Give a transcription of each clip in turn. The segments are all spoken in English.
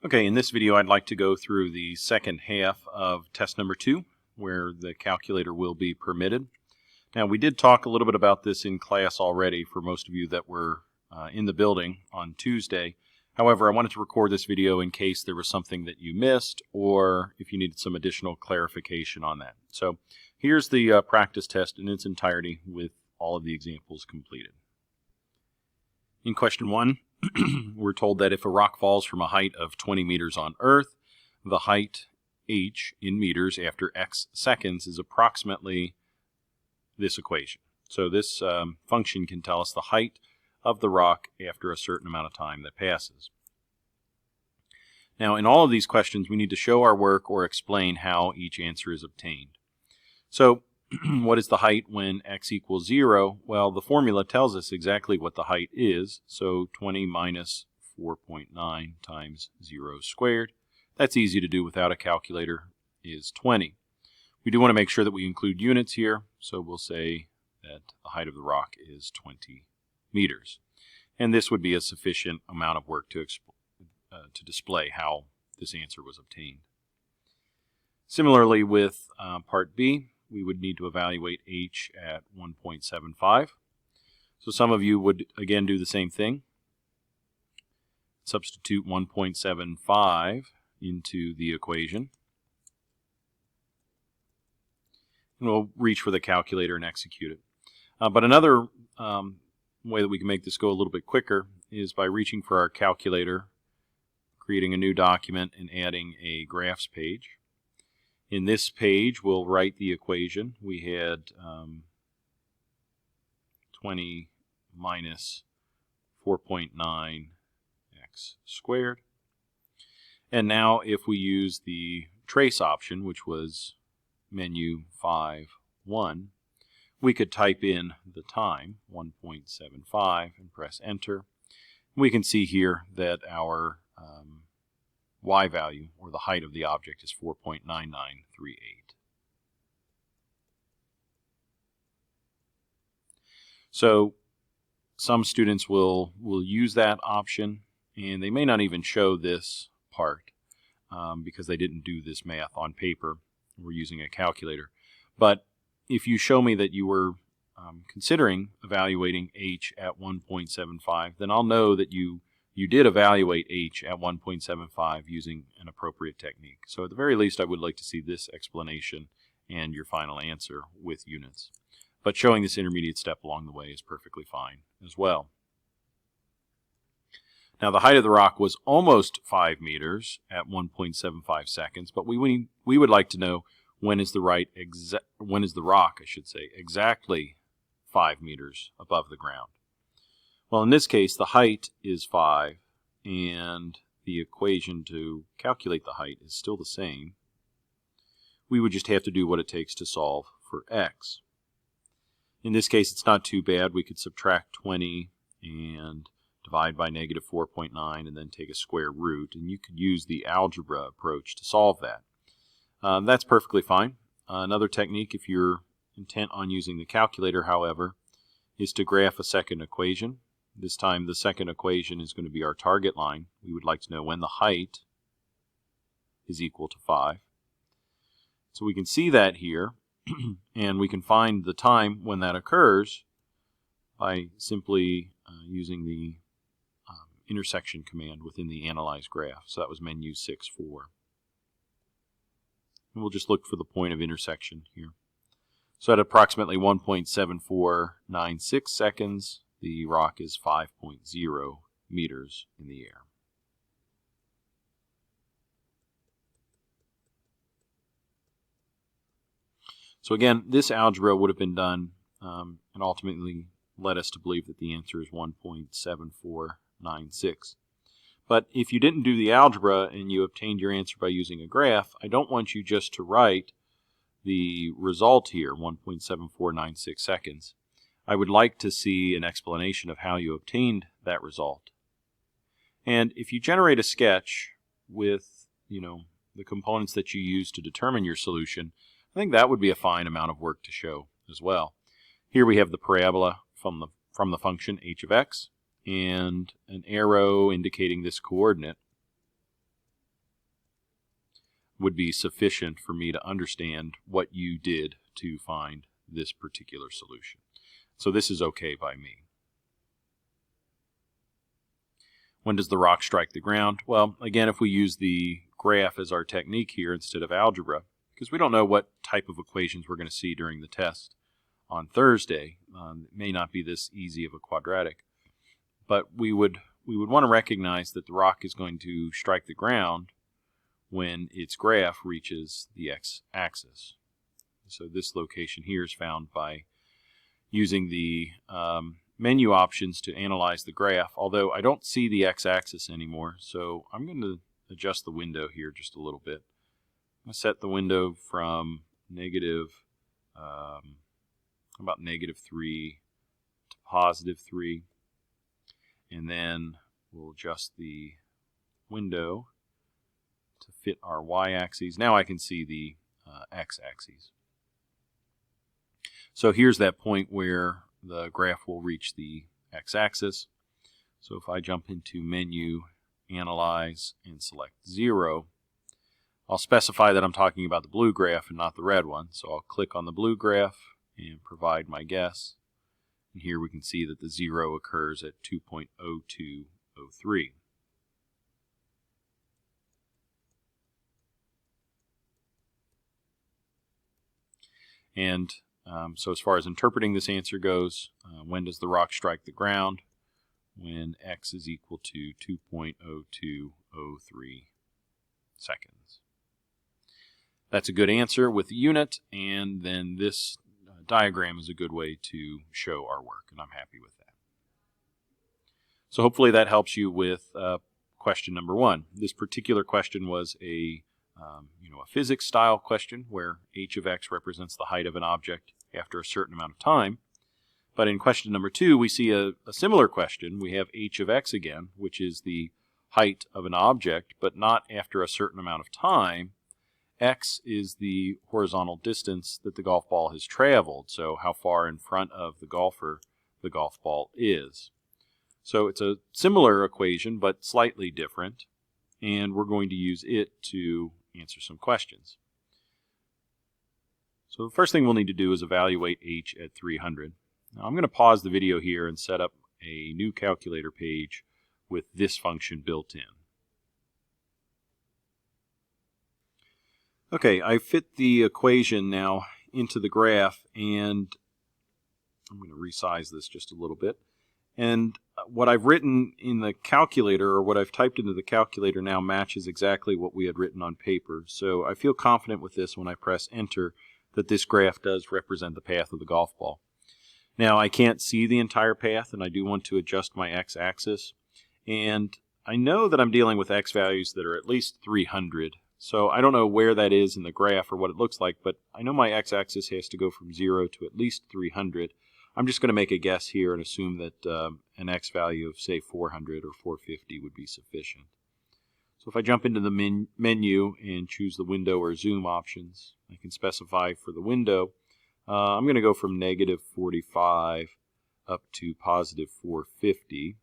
Okay, in this video I'd like to go through the second half of test number 2, where the calculator will be permitted. Now, we did talk a little bit about this in class already for most of you that were in the building on Tuesday. However, I wanted to record this video in case there was something that you missed or if you needed some additional clarification on that. So here's the practice test in its entirety with all of the examples completed. In question 1, we're told that if a rock falls from a height of 20 meters on Earth, the height h in meters after x seconds is approximately this equation. So this function can tell us the height of the rock after a certain amount of time that passes. Now, in all of these questions, we need to show our work or explain how each answer is obtained. So what is the height when x equals 0? Well, the formula tells us exactly what the height is. So 20 minus 4.9 times 0 squared. That's easy to do without a calculator, is 20. We do want to make sure that we include units here, so we'll say that the height of the rock is 20 meters. And this would be a sufficient amount of work to display how this answer was obtained. Similarly with part B, we would need to evaluate h at 1.75. So some of you would again do the same thing. Substitute 1.75 into the equation. And we'll reach for the calculator and execute it. But another way that we can make this go a little bit quicker is by reaching for our calculator, creating a new document, and adding a graphs page. In this page, we'll write the equation. We had 20 minus 4.9 x squared. And now if we use the trace option, which was menu 5.1, we could type in the time, 1.75, and press enter. We can see here that our y value, or the height of the object, is 4.9938. So some students will use that option, and they may not even show this part because they didn't do this math on paper. We're using a calculator. But if you show me that you were considering evaluating h at 1.75, then I'll know that you did evaluate h at 1.75 using an appropriate technique. So at the very least, I would like to see this explanation and your final answer with units. But showing this intermediate step along the way is perfectly fine as well. Now, the height of the rock was almost 5 meters at 1.75 seconds, but we would like to know when is the rock, exactly 5 meters above the ground. Well, in this case, the height is 5, and the equation to calculate the height is still the same. We would just have to do what it takes to solve for x. In this case, it's not too bad. We could subtract 20 and divide by negative 4.9 and then take a square root, and you could use the algebra approach to solve that. That's perfectly fine. Another technique, if you're intent on using the calculator, however, is to graph a second equation. This time the second equation is going to be our target line. We would like to know when the height is equal to 5. So we can see that here, and we can find the time when that occurs by simply using the intersection command within the analyze graph. So that was menu 6.4. And we'll just look for the point of intersection here. So at approximately 1.7496 seconds, the rock is 5.0 meters in the air. So again, this algebra would have been done and ultimately led us to believe that the answer is 1.7496. But if you didn't do the algebra and you obtained your answer by using a graph, I don't want you just to write the result here, 1.7496 seconds. I would like to see an explanation of how you obtained that result. And if you generate a sketch with, the components that you use to determine your solution, I think that would be a fine amount of work to show as well. Here we have the parabola from the function h of x and an arrow indicating this coordinate. would be sufficient for me to understand what you did to find this particular solution. So this is okay by me. When does the rock strike the ground? Well, again, if we use the graph as our technique here instead of algebra, because we don't know what type of equations we're going to see during the test on Thursday, it may not be this easy of a quadratic, but we would want to recognize that the rock is going to strike the ground when its graph reaches the x-axis. So this location here is found by using the menu options to analyze the graph, although I don't see the x-axis anymore, so I'm going to adjust the window here just a little bit. I'm going to set the window from about -3 to +3, and then we'll adjust the window to fit our y-axis. Now I can see the x-axis. So here's that point where the graph will reach the x-axis. So if I jump into Menu, Analyze, and select 0, I'll specify that I'm talking about the blue graph and not the red one. So I'll click on the blue graph and provide my guess. And here we can see that the 0 occurs at 2.0203. And so as far as interpreting this answer goes, when does the rock strike the ground? When x is equal to 2.0203 seconds. That's a good answer with the unit, and then this diagram is a good way to show our work, and I'm happy with that. So hopefully that helps you with question number 1. This particular question was a physics-style question where h of x represents the height of an object after a certain amount of time. But in question number 2, we see a similar question. We have h of x again, which is the height of an object, but not after a certain amount of time. X is the horizontal distance that the golf ball has traveled, so how far in front of the golfer the golf ball is. So it's a similar equation, but slightly different, and we're going to use it to answer some questions. So the first thing we'll need to do is evaluate h at 300. Now I'm going to pause the video here and set up a new calculator page with this function built in. Okay, I fit the equation now into the graph, and I'm going to resize this just a little bit. And what I've written in the calculator, or what I've typed into the calculator now, matches exactly what we had written on paper. So I feel confident with this when I press enter that this graph does represent the path of the golf ball. Now I can't see the entire path, and I do want to adjust my x-axis. And I know that I'm dealing with x values that are at least 300. So I don't know where that is in the graph or what it looks like, but I know my x-axis has to go from 0 to at least 300. I'm just going to make a guess here and assume that an x value of, say, 400 or 450 would be sufficient. So if I jump into the menu and choose the window or zoom options, I can specify for the window, I'm going to go from -45 up to +450.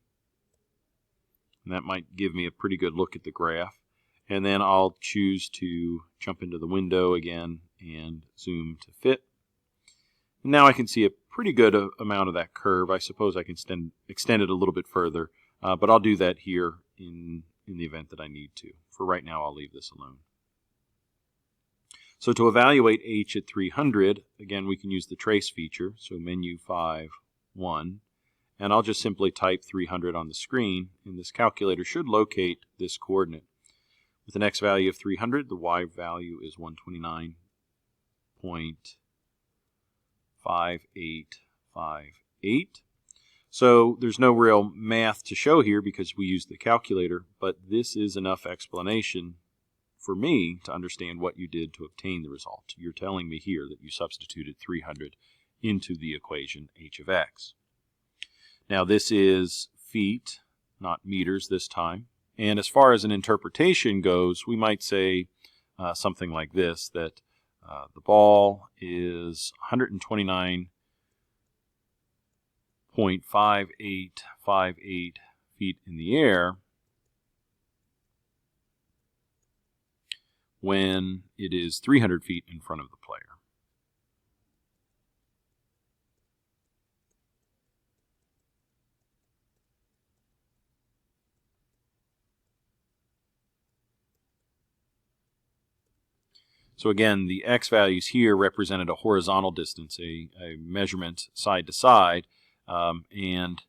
And that might give me a pretty good look at the graph. And then I'll choose to jump into the window again and zoom to fit. And now I can see a pretty good amount of that curve. I suppose I can extend it a little bit further, but I'll do that here in the event that I need to. For right now, I'll leave this alone. So to evaluate h at 300, again, we can use the trace feature. So menu 5, 1. And I'll just simply type 300 on the screen, and this calculator should locate this coordinate. With an x value of 300, the y value is 129.5858. So there's no real math to show here because we used the calculator, but this is enough explanation for me to understand what you did to obtain the result. You're telling me here that you substituted 300 into the equation h of x. Now this is feet, not meters this time. And as far as an interpretation goes, we might say something like this, that the ball is 129.5858 feet in the air when it is 300 feet in front of the player. So again, the x values here represented a horizontal distance, a measurement side to side, and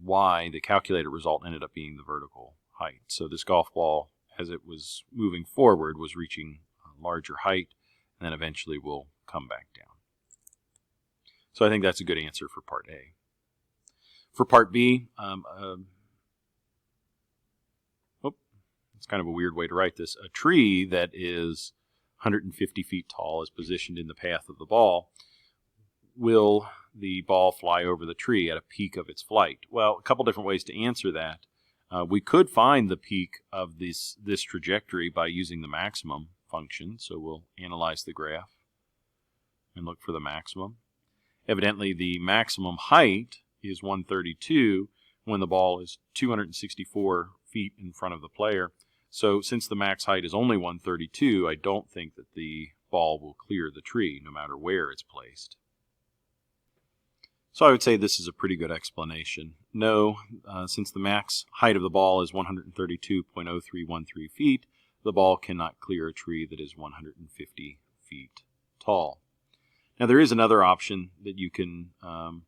y, the calculated result, ended up being the vertical height. So this golf ball, as it was moving forward, was reaching a larger height, and then eventually will come back down. So I think that's a good answer for part A. For part B, it's kind of a weird way to write this. A tree that is 150 feet tall is positioned in the path of the ball. Will the ball fly over the tree at a peak of its flight? Well, a couple different ways to answer that. We could find the peak of this trajectory by using the maximum function. So we'll analyze the graph and look for the maximum. Evidently, the maximum height is 132 when the ball is 264 feet in front of the player. So since the max height is only 132, I don't think that the ball will clear the tree no matter where it's placed. So I would say this is a pretty good explanation. No, since the max height of the ball is 132.0313 feet, the ball cannot clear a tree that is 150 feet tall. Now there is another option that you can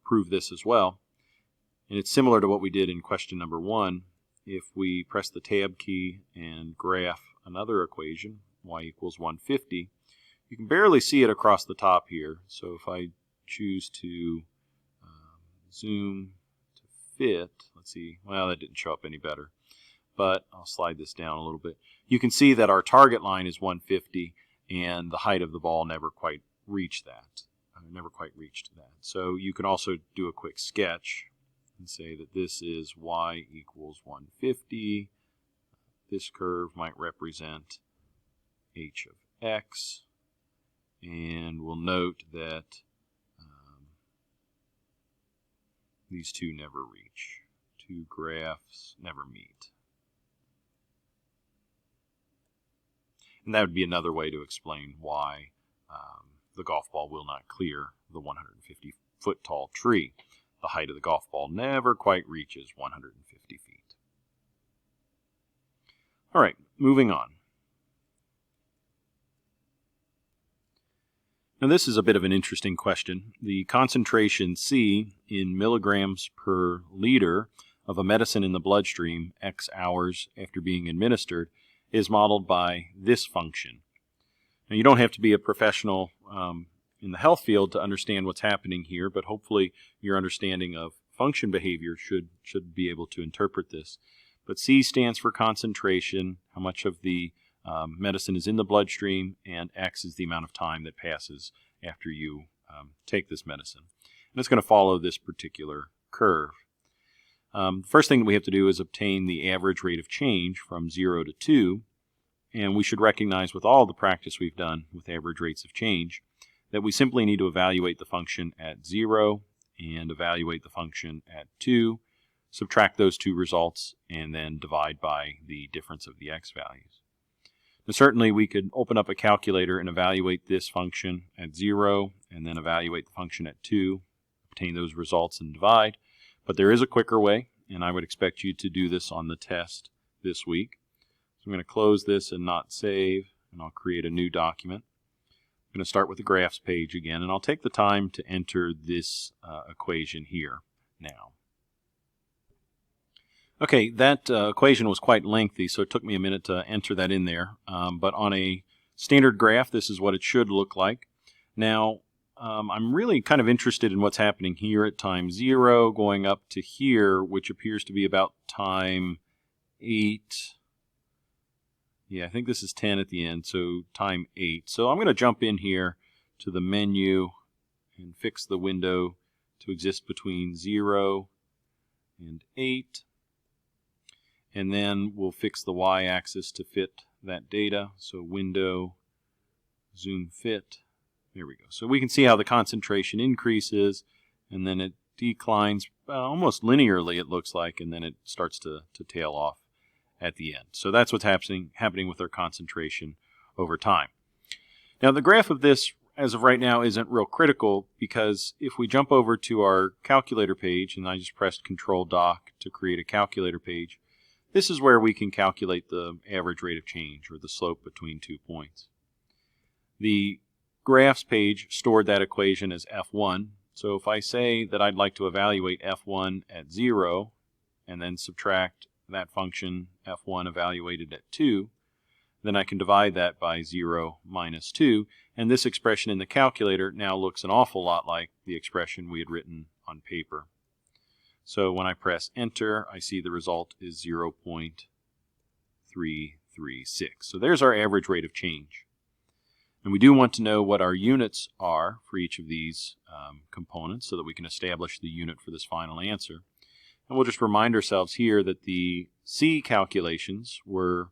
prove this as well, and it's similar to what we did in question number 1. If we press the tab key and graph another equation, y equals 150, you can barely see it across the top here. So if I choose to zoom to fit, let's see, well, that didn't show up any better, but I'll slide this down a little bit. You can see that our target line is 150 and the height of the ball never quite reached that. So you can also do a quick sketch and say that this is y equals 150. This curve might represent h of x, and we'll note that these two never reach. Two graphs never meet. And that would be another way to explain why the golf ball will not clear the 150-foot tall tree. The height of the golf ball never quite reaches 150 feet. All right, moving on. Now this is a bit of an interesting question. The concentration C in milligrams per liter of a medicine in the bloodstream X hours after being administered is modeled by this function. Now you don't have to be a professional in the health field to understand what's happening here, but hopefully your understanding of function behavior should be able to interpret this. But C stands for concentration, how much of the medicine is in the bloodstream, and X is the amount of time that passes after you take this medicine. And it's going to follow this particular curve. The first thing that we have to do is obtain the average rate of change from 0 to 2, and we should recognize with all the practice we've done with average rates of change that we simply need to evaluate the function at 0 and evaluate the function at 2, subtract those two results, and then divide by the difference of the x values. Now, certainly we could open up a calculator and evaluate this function at 0 and then evaluate the function at 2, obtain those results and divide. But there is a quicker way, and I would expect you to do this on the test this week. So I'm going to close this and not save, and I'll create a new document. I'm going to start with the graphs page again, and I'll take the time to enter this equation here now. Okay, that equation was quite lengthy, so it took me a minute to enter that in there. But on a standard graph, this is what it should look like. Now, I'm really kind of interested in what's happening here at time 0 going up to here, which appears to be about time 8. Yeah, I think this is 10 at the end, so time 8. So I'm going to jump in here to the menu and fix the window to exist between 0 and 8. And then we'll fix the y-axis to fit that data. So window, zoom fit. There we go. So we can see how the concentration increases, and then it declines almost linearly, it looks like, and then it starts to tail off at the end. So that's what's happening with our concentration over time. Now the graph of this as of right now isn't real critical, because if we jump over to our calculator page, and I just pressed Control-Dock to create a calculator page, this is where we can calculate the average rate of change, or the slope between 2 points. The graphs page stored that equation as f1, so if I say that I'd like to evaluate f1 at 0, and then subtract that function f1 evaluated at 2, then I can divide that by 0 minus 2, and this expression in the calculator now looks an awful lot like the expression we had written on paper. So when I press enter, I see the result is 0.336. So there's our average rate of change. And we do want to know what our units are for each of these components so that we can establish the unit for this final answer. And we'll just remind ourselves here that the C calculations were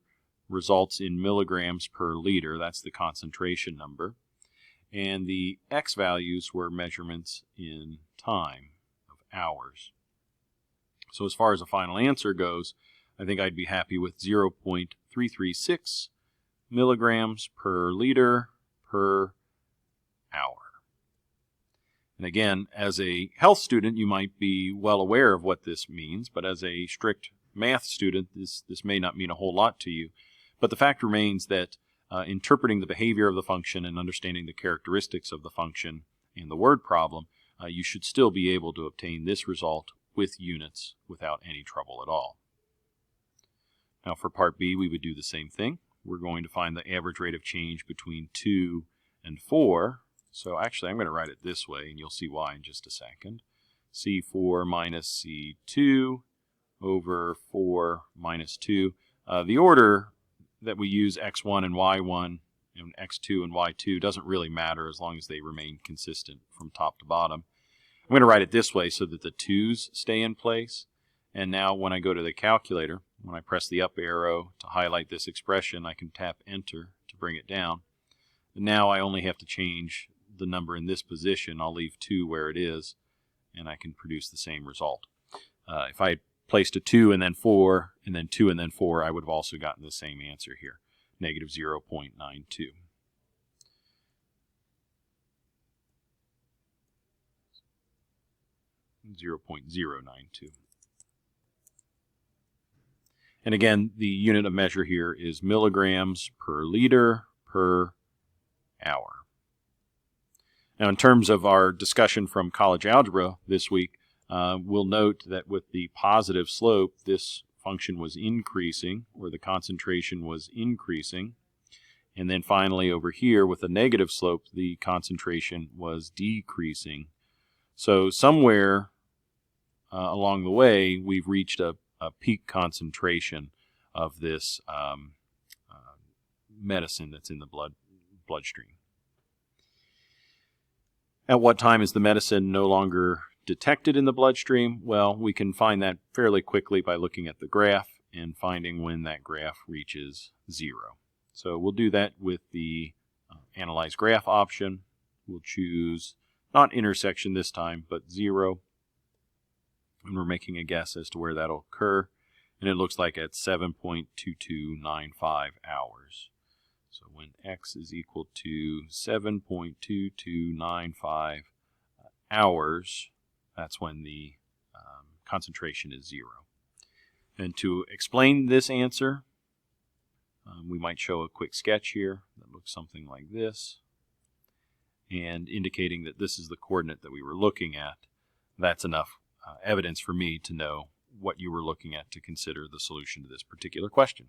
results in milligrams per liter. That's the concentration number. And the X values were measurements in time of hours. So as far as a final answer goes, I think I'd be happy with 0.336 milligrams per liter per hour. And again, as a health student, you might be well aware of what this means, but as a strict math student, this may not mean a whole lot to you. But the fact remains that interpreting the behavior of the function and understanding the characteristics of the function in the word problem, you should still be able to obtain this result with units without any trouble at all. Now for part B, we would do the same thing. We're going to find the average rate of change between 2 and 4. So actually I'm going to write it this way, and you'll see why in just a second. C4 minus C2 over 4 minus 2. The order that we use x1 and y1 and x2 and y2 doesn't really matter as long as they remain consistent from top to bottom. I'm going to write it this way so that the 2's stay in place. And now when I go to the calculator, when I press the up arrow to highlight this expression, I can tap enter to bring it down. And now I only have to change the number in this position. I'll leave 2 where it is, and I can produce the same result. If I had placed a 2 and then 4, and then 2 and then 4, I would have also gotten the same answer here, negative 0.92. 0.092. And again, the unit of measure here is milligrams per liter per hour. Now, in terms of our discussion from college algebra this week, we'll note that with the positive slope, this function was increasing, or the concentration was increasing. And then finally over here with the negative slope, the concentration was decreasing. So somewhere along the way, we've reached a peak concentration of this medicine that's in the bloodstream. At what time is the medicine no longer detected in the bloodstream? Well, we can find that fairly quickly by looking at the graph and finding when that graph reaches 0. So we'll do that with the Analyze Graph option. We'll choose not intersection this time, but 0. And we're making a guess as to where that'll occur. And it looks like at 7.2295 hours. So when x is equal to 7.2295 hours, that's when the concentration is 0. And to explain this answer, we might show a quick sketch here that looks something like this, and indicating that this is the coordinate that we were looking at. That's enough evidence for me to know what you were looking at to consider the solution to this particular question.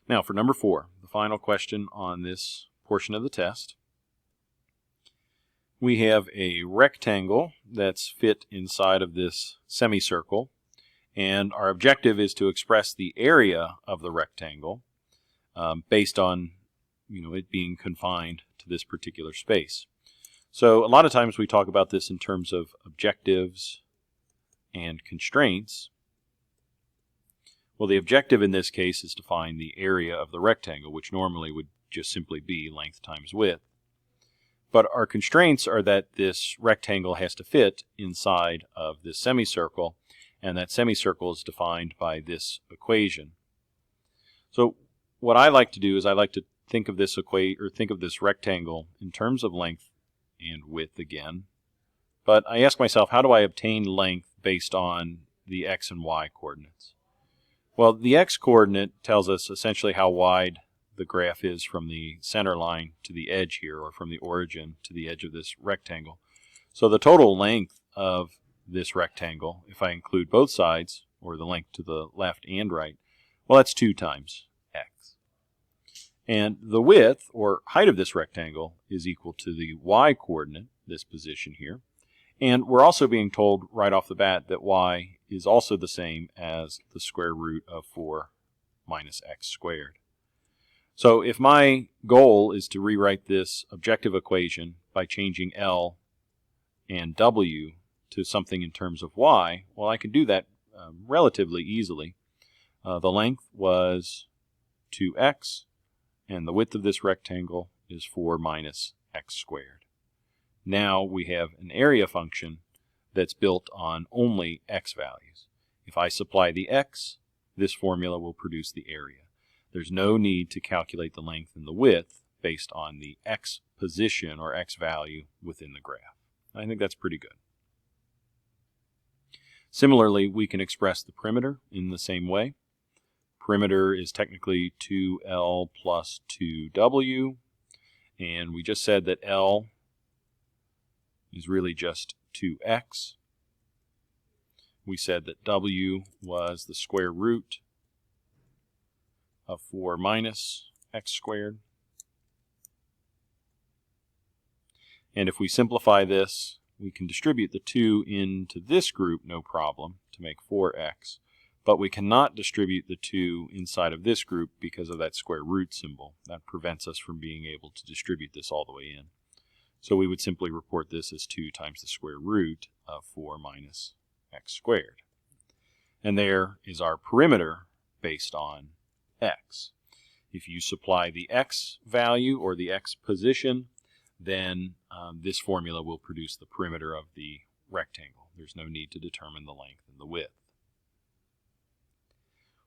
Now for number 4, the final question on this portion of the test. We have a rectangle that's fit inside of this semicircle, and our objective is to express the area of the rectangle based on it being confined to this particular space. So a lot of times we talk about this in terms of objectives and constraints. Well, the objective in this case is to find the area of the rectangle, which normally would just simply be length times width. But our constraints are that this rectangle has to fit inside of this semicircle, and that semicircle is defined by this equation. So what I like to do is I like to think of this rectangle in terms of length and width again. But I ask myself, how do I obtain length based on the x and y coordinates? Well, the x coordinate tells us essentially how wide the graph is from the center line to the edge here, or from the origin to the edge of this rectangle. So the total length of this rectangle, if I include both sides, or the length to the left and right, well, that's 2 times x. And the width, or height of this rectangle, is equal to the y coordinate, this position here. And we're also being told right off the bat that y is also the same as the square root of 4 minus x squared. So if my goal is to rewrite this objective equation by changing L and W to something in terms of y, well, I can do that relatively easily. The length was 2x, and the width of this rectangle is 4 minus x squared. Now we have an area function that's built on only x values. If I supply the x, this formula will produce the area. There's no need to calculate the length and the width based on the x position or x value within the graph. I think that's pretty good. Similarly, we can express the perimeter in the same way. Perimeter is technically 2L plus 2W, and we just said that L is really just 2x. We said that W was the square root of 4 minus x squared. And if we simplify this, we can distribute the 2 into this group, no problem, to make 4x. But we cannot distribute the 2 inside of this group because of that square root symbol. That prevents us from being able to distribute this all the way in. So we would simply report this as 2 times the square root of 4 minus x squared. And there is our perimeter based on x. If you supply the x value or the x position, then this formula will produce the perimeter of the rectangle. There's no need to determine the length and the width.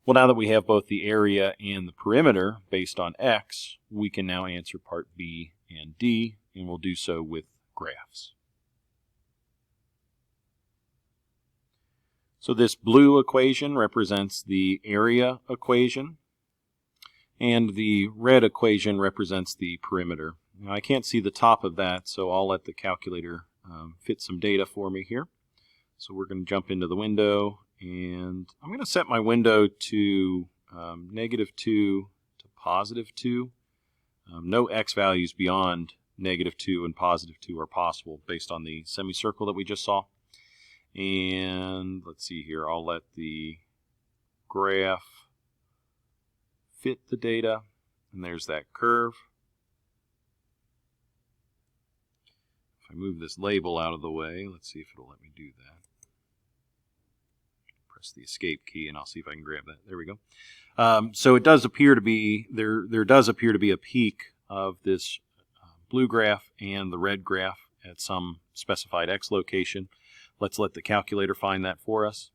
Well, now that we have both the area and the perimeter based on x, we can now answer part B and D, and we'll do so with graphs. So this blue equation represents the area equation, and the red equation represents the perimeter. Now, I can't see the top of that, so I'll let the calculator fit some data for me here. So we're going to jump into the window, and I'm going to set my window to -2 to +2. No x values beyond -2 and +2 are possible based on the semicircle that we just saw. And let's see here, I'll let the graph fit the data, and there's that curve. If I move this label out of the way, let's see if it'll let me do that. Press the escape key and I'll see if I can grab that. There we go. So it does appear to be, there does appear to be a peak of this blue graph and the red graph at some specified x location. Let's let the calculator find that for us.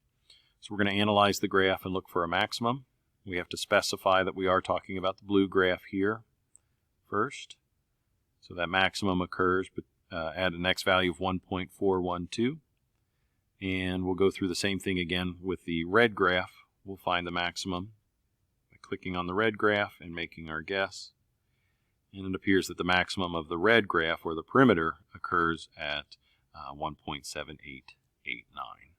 So we're going to analyze the graph and look for a maximum. We have to specify that we are talking about the blue graph here first. So that maximum occurs at an x value of 1.412. And we'll go through the same thing again with the red graph. We'll find the maximum by clicking on the red graph and making our guess. And it appears that the maximum of the red graph, or the perimeter, occurs at 1.7889.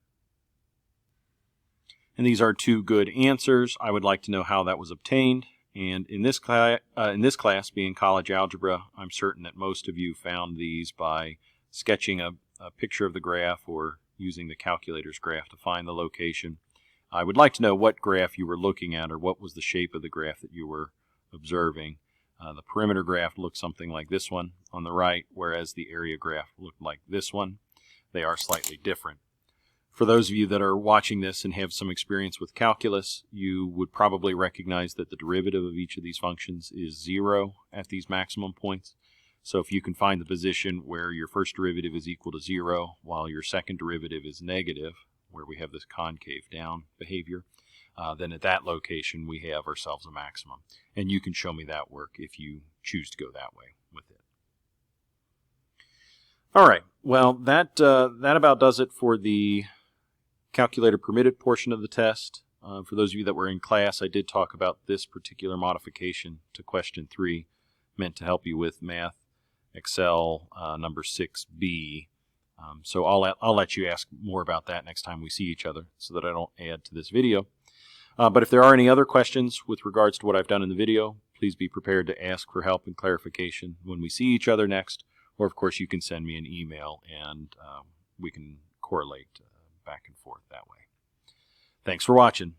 And these are 2 good answers. I would like to know how that was obtained. And in this class, being college algebra, I'm certain that most of you found these by sketching a picture of the graph or using the calculator's graph to find the location. I would like to know what graph you were looking at, or what was the shape of the graph that you were observing. The perimeter graph looked something like this one on the right, whereas the area graph looked like this one. They are slightly different. For those of you that are watching this and have some experience with calculus, you would probably recognize that the derivative of each of these functions is 0 at these maximum points. So if you can find the position where your first derivative is equal to 0, while your second derivative is negative, where we have this concave down behavior, then at that location we have ourselves a maximum. And you can show me that work if you choose to go that way with it. All right, well, that about does it for the calculator permitted portion of the test. For those of you that were in class, I did talk about this particular modification to question 3, meant to help you with Math Excel number 6B. So I'll let you ask more about that next time we see each other so that I don't add to this video. But if there are any other questions with regards to what I've done in the video, please be prepared to ask for help and clarification when we see each other next. Or, of course, you can send me an email and we can correlate back and forth that way. Thanks for watching.